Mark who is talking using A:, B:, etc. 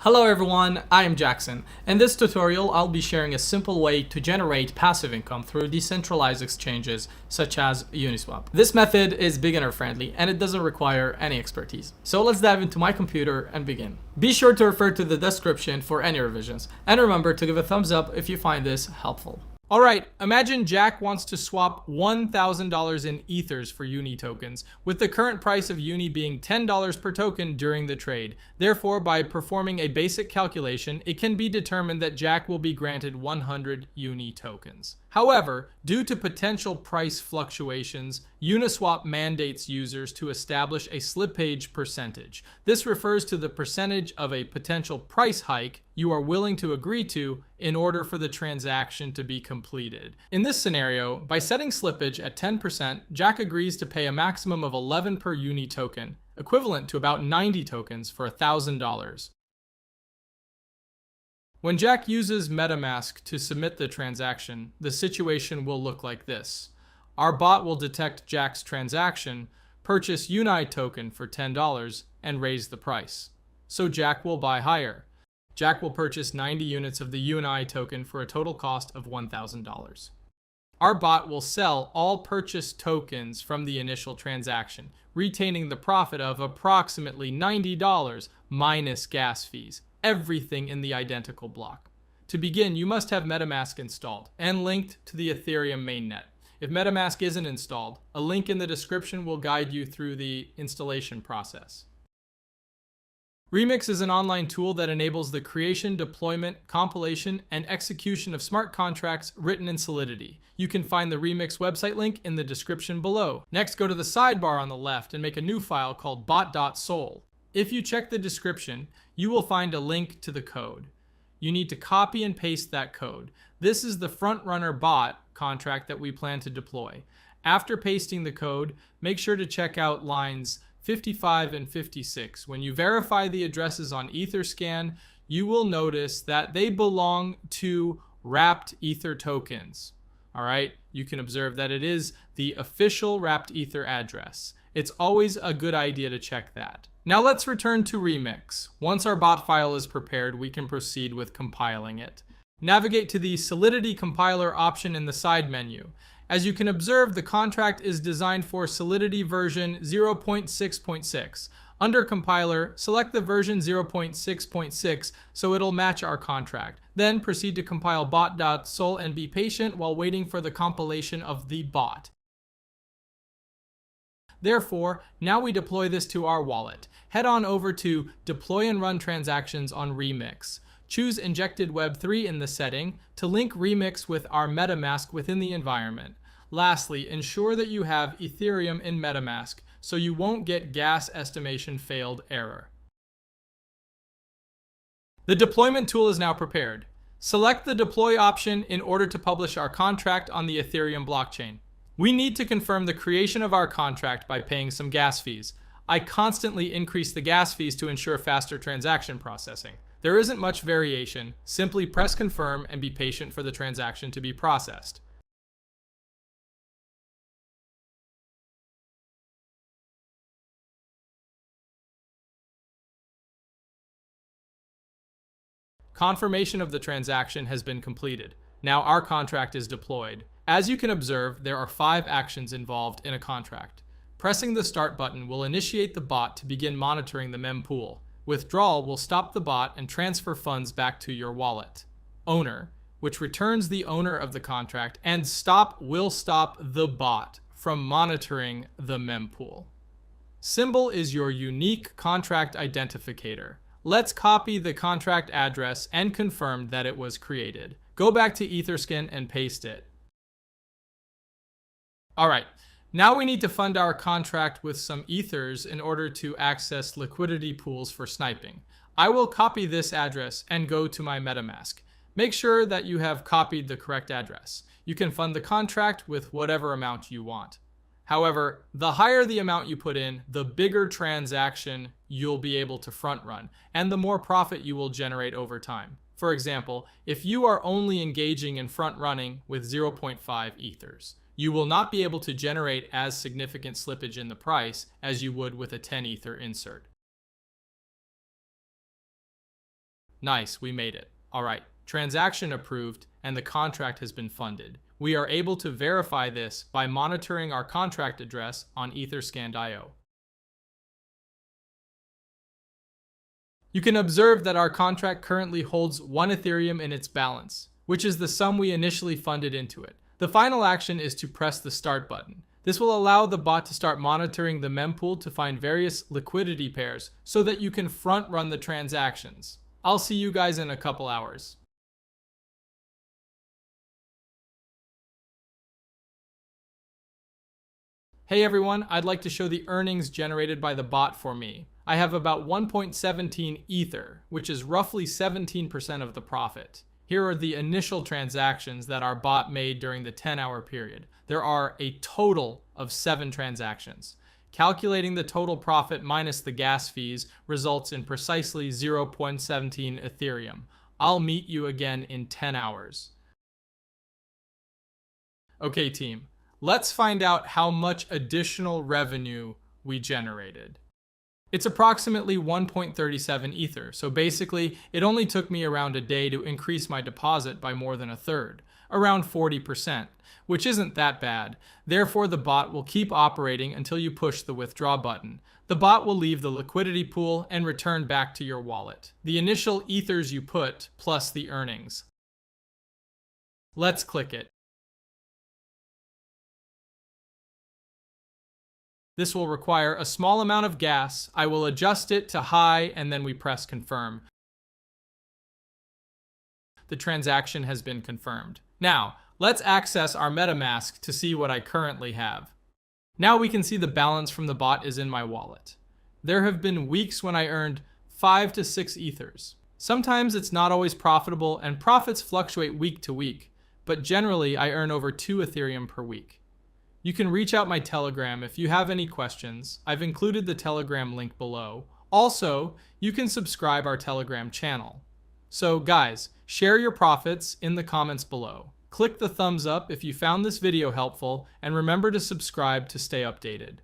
A: Hello everyone, I am Jackson. In this tutorial, I'll be sharing a simple way to generate passive income through decentralized exchanges such as Uniswap. This method is beginner friendly and it doesn't require any expertise. So let's dive into my computer and begin. Be sure to refer to the description for any revisions and remember to give a thumbs up if you find this helpful. Alright, imagine Jack wants to swap $1,000 in Ethers for Uni tokens, with the current price of Uni being $10 per token during the trade. Therefore, by performing a basic calculation, it can be determined that Jack will be granted 100 Uni tokens. However, due to potential price fluctuations, Uniswap mandates users to establish a slippage percentage. This refers to the percentage of a potential price hike you are willing to agree to in order for the transaction to be completed. In this scenario, by setting slippage at 10%, Jack agrees to pay a maximum of 11 per Uni token, equivalent to about 90 tokens for $1,000. When Jack uses MetaMask to submit the transaction, the situation will look like this. Our bot will detect Jack's transaction, purchase Uni token for $10, and raise the price. So Jack will buy higher. Jack will purchase 90 units of the Uni token for a total cost of $1,000. Our bot will sell all purchased tokens from the initial transaction, retaining the profit of approximately $90 minus gas fees, everything in the identical block. To begin, you must have MetaMask installed and linked to the Ethereum mainnet. If MetaMask isn't installed, a link in the description will guide you through the installation process. Remix is an online tool that enables the creation, deployment, compilation, and execution of smart contracts written in Solidity. You can find the Remix website link in the description below. Next, go to the sidebar on the left and make a new file called bot.sol. If you check the description, you will find a link to the code. You need to copy and paste that code. This is the frontrunner bot contract that we plan to deploy. After pasting the code, make sure to check out lines 55 and 56. When you verify the addresses on Etherscan, you will notice that they belong to wrapped Ether tokens. All right, you can observe that it is the official wrapped Ether address. It's always a good idea to check that. Now let's return to Remix. Once our bot file is prepared, we can proceed with compiling it. Navigate to the Solidity compiler option in the side menu. As you can observe, the contract is designed for Solidity version 0.6.6. Under compiler, select the version 0.6.6 so it'll match our contract. Then proceed to compile bot.sol and be patient while waiting for the compilation of the bot. Therefore, now we deploy this to our wallet. Head on over to Deploy and Run Transactions on Remix. Choose Injected Web3 in the setting to link Remix with our MetaMask within the environment. Lastly, ensure that you have Ethereum in MetaMask so you won't get gas estimation failed error. The deployment tool is now prepared. Select the deploy option in order to publish our contract on the Ethereum blockchain. We need to confirm the creation of our contract by paying some gas fees. I constantly increase the gas fees to ensure faster transaction processing. There isn't much variation. Simply press confirm and be patient for the transaction to be processed. Confirmation of the transaction has been completed. Now our contract is deployed. As you can observe, there are 5 actions involved in a contract. Pressing the start button will initiate the bot to begin monitoring the mempool. Withdrawal will stop the bot and transfer funds back to your wallet. Owner, which returns the owner of the contract, and stop will stop the bot from monitoring the mempool. Symbol is your unique contract identificator. Let's copy the contract address and confirm that it was created. Go back to Etherscan and paste it. All right, now we need to fund our contract with some Ethers in order to access liquidity pools for sniping. I will copy this address and go to my MetaMask. Make sure that you have copied the correct address. You can fund the contract with whatever amount you want. However, the higher the amount you put in, the bigger transaction you'll be able to front run, and the more profit you will generate over time. For example, if you are only engaging in front running with 0.5 Ethers, you will not be able to generate as significant slippage in the price as you would with a 10 Ether insert. Nice, we made it. All right, transaction approved and the contract has been funded. We are able to verify this by monitoring our contract address on Etherscan.io. You can observe that our contract currently holds 1 Ethereum in its balance, which is the sum we initially funded into it. The final action is to press the start button. This will allow the bot to start monitoring the mempool to find various liquidity pairs so that you can front run the transactions. I'll see you guys in a couple hours. Hey everyone, I'd like to show the earnings generated by the bot for me. I have about 1.17 Ether, which is roughly 17% of the profit. Here are the initial transactions that our bot made during the 10-hour period. There are a total of 7 transactions. Calculating the total profit minus the gas fees results in precisely 0.17 Ethereum. I'll meet you again in 10 hours. Okay team, let's find out how much additional revenue we generated. It's approximately 1.37 Ether, so basically it only took me around a day to increase my deposit by more than a third, around 40%, which isn't that bad. Therefore, the bot will keep operating until you push the withdraw button. The bot will leave the liquidity pool and return back to your wallet. The initial Ethers you put plus the earnings. Let's click it. This will require a small amount of gas. I will adjust it to high and then we press confirm. The transaction has been confirmed. Now, let's access our MetaMask to see what I currently have. Now we can see the balance from the bot is in my wallet. There have been weeks when I earned 5 to 6 Ethers. Sometimes it's not always profitable and profits fluctuate week to week, but generally I earn over 2 Ethereum per week. You can reach out my Telegram if you have any questions. I've included the Telegram link below. Also, you can subscribe our Telegram channel. So guys, share your profits in the comments below. Click the thumbs up if you found this video helpful and remember to subscribe to stay updated.